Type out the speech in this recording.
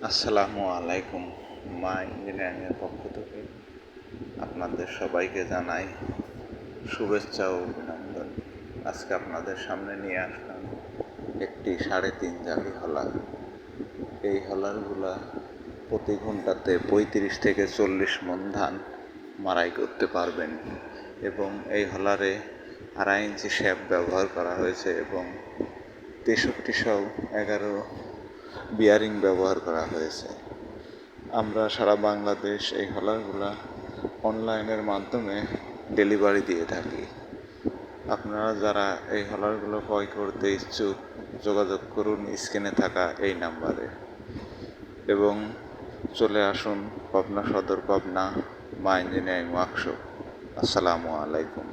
আসসালামু আলাইকুম। মা ইঞ্জিনিয়ারিংয়ের পক্ষ থেকে আপনাদের সবাইকে জানাই শুভেচ্ছা ও অভিনন্দন। আজকে আপনাদের সামনে নিয়ে আসলাম একটি 3.5 জালি হলার। এই হলারগুলা প্রতি ঘন্টাতে 35 থেকে 40 মণ ধান মাড়াই করতে পারবেন এবং এই হলারে 2.5 ইঞ্চি শ্যাফট ব্যবহার করা হয়েছে এবং 6311 বিয়ারিং ব্যবহার করা হয়েছে। আমরা সারা বাংলাদেশ এই হলারগুলা অনলাইনের মাধ্যমে ডেলিভারি দিয়ে থাকি। আপনারা যারা এই হলারগুলো ক্রয় করতে ইচ্ছুক যোগাযোগ করুন স্ক্রিনে থাকা এই নাম্বারে এবং চলে আসুন পাবনা সদর, পাবনা মা ইঞ্জিনিয়ারিং ওয়ার্কশপ। আসসালামু আলাইকুম।